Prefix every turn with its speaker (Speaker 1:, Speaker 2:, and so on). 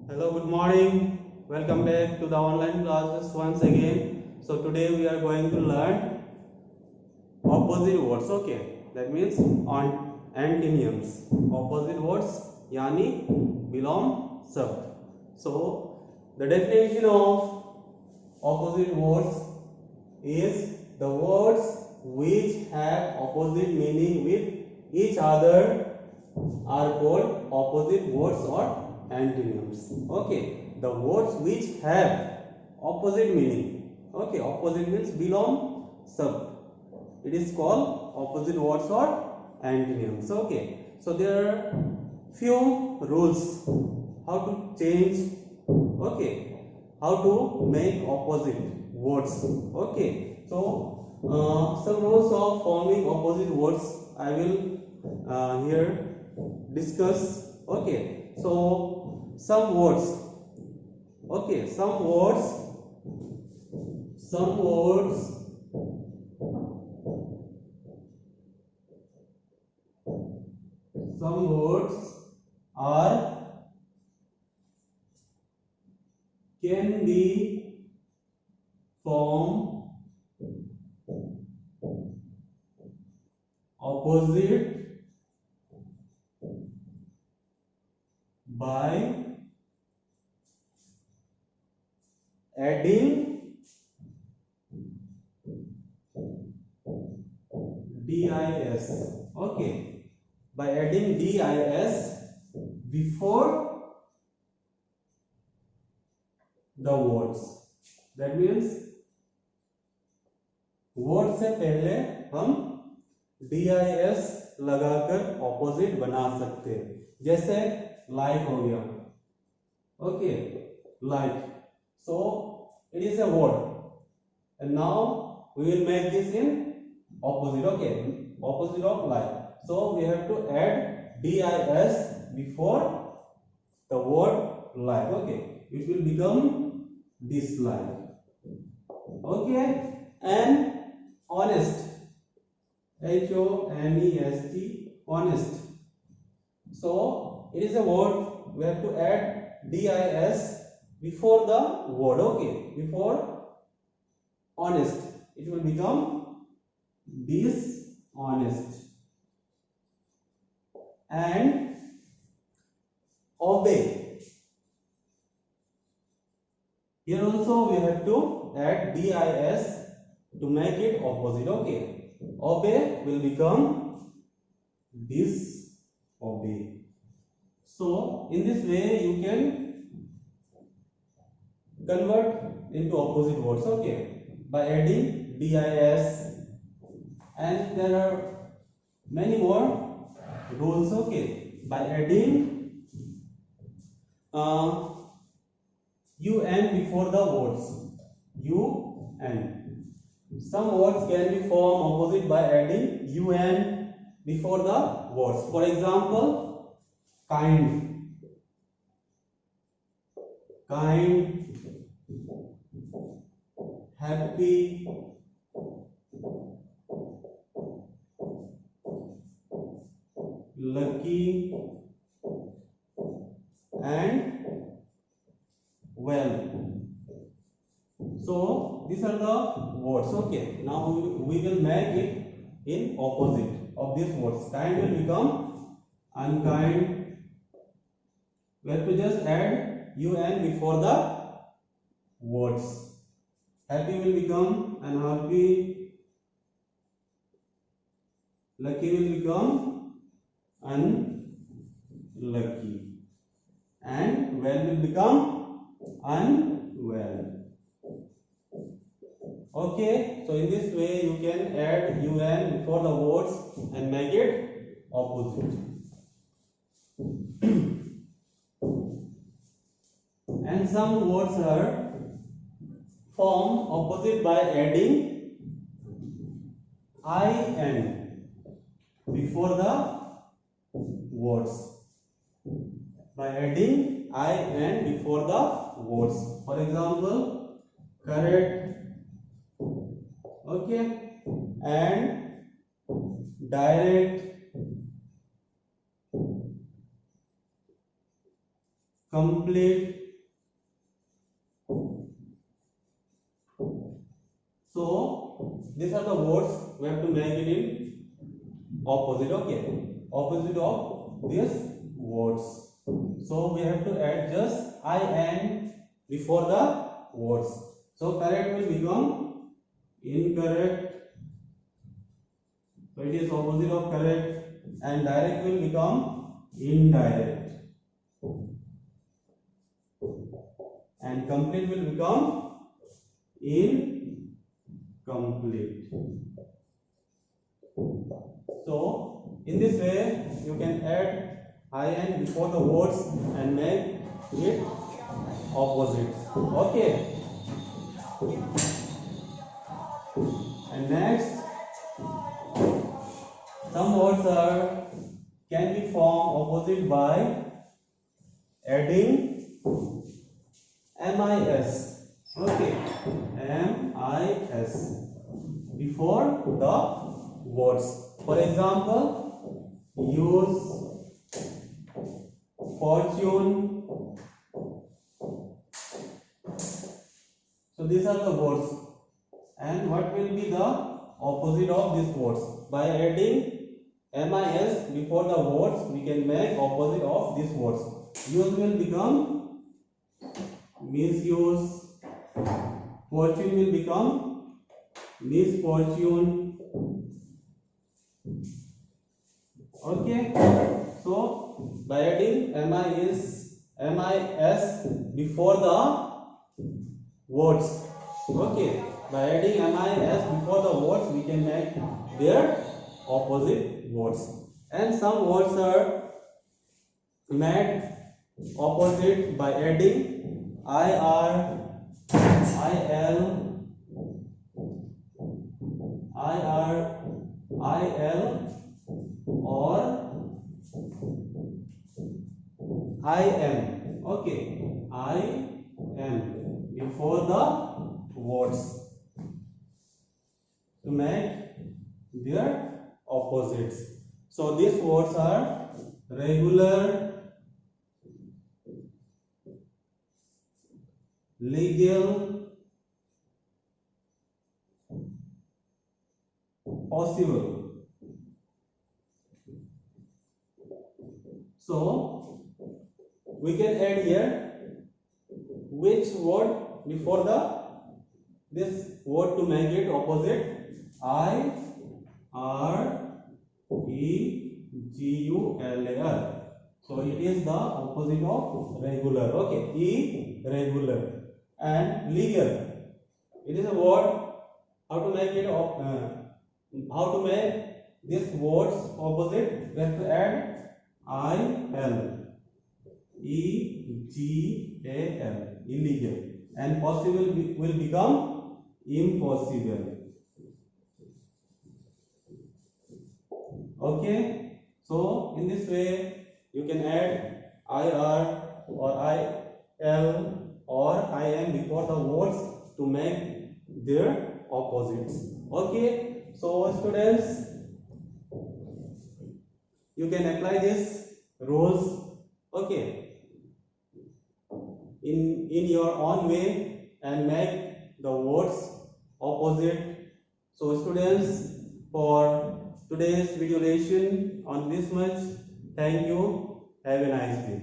Speaker 1: Hello, good morning. Welcome back to the online classes once again. So today we are going to learn opposite words. Okay, that means on antonyms. Opposite words yani belong शब्द. So the definition of opposite words is the words which have opposite meaning with each other are called opposite words or antonyms. Okay, the words which have opposite meaning. Okay, opposite means belong sub. It is called opposite words or antonyms. Okay, so there are few rules how to change. Okay, how to make opposite words. Okay, so some rules of forming opposite words I will here discuss. Okay, so some words. Okay, some words are can be formed opposite by adding dis. Okay, by adding dis before the words. That means word से पहले हम dis लगाकर opposite बना सकते हैं. जैसे like हो गया. Okay, like. So it is a word and now we will make this in opposite. Okay, opposite of like, so we have to add dis before the word like. Okay, it will become dislike. Okay, and honest, honest, honest. So it is a word, we have to add dis before the word. Okay, before honest, it will become dishonest. And obey, here also we have to add dis to make it opposite. Okay, obey will become disobey. So in this way you can convert into opposite words. Okay, by adding dis, and there are many more rules. Okay, by adding un before the words. Un, some words can be formed opposite by adding un before the words. For example, kind, happy, lucky, and well. So these are the words. Okay, now we will make it in opposite of these words. Kind will become unkind. We have to just add un before the words. Happy will become unhappy. Lucky will become unlucky. And well will become unwell. Okay, so in this way you can add un before the words and make it opposite. And some words are formed opposite by adding in before the words. By adding in before the words. For example, correct. Okay, and direct, complete. So these are the words we have to make it in opposite. Okay, opposite of these words. So we have to add just in before the words. So correct will become incorrect. So it is opposite of correct, and direct will become indirect, and complete will become incomplete. So in this way you can add in before the words and make it opposite. Okay, and next, some words can be formed opposite by adding MIS. Okay, MIS before the words. For example, use fortune. So these are the words, and what will be the opposite of these words? By adding MIS before the words, we can make opposite of these words. Use will become misuse. Fortune will become misfortune. Okay, so by adding MIS before the words. Okay, by adding MIS before the words, we can make their opposite words. And some words are made opposite by adding IR, IL, or IM. Okay, IM before the words to make their opposites. So these words are regular, legal, possible. So we can add here which word before this word to make it opposite. IREGULAR. So it is the opposite of regular. Okay, irregular. And legal, it is a word. How to make it how to make these words opposite? We have to add IL, EGAL, illegal, and possible will become impossible. Okay, so in this way you can add IR or IL or IM before the words to make their opposites. Okay, so students, you can apply these rules, okay, in your own way and make the words opposite. So students, for today's video lesson on this much. Thank you. Have a nice day.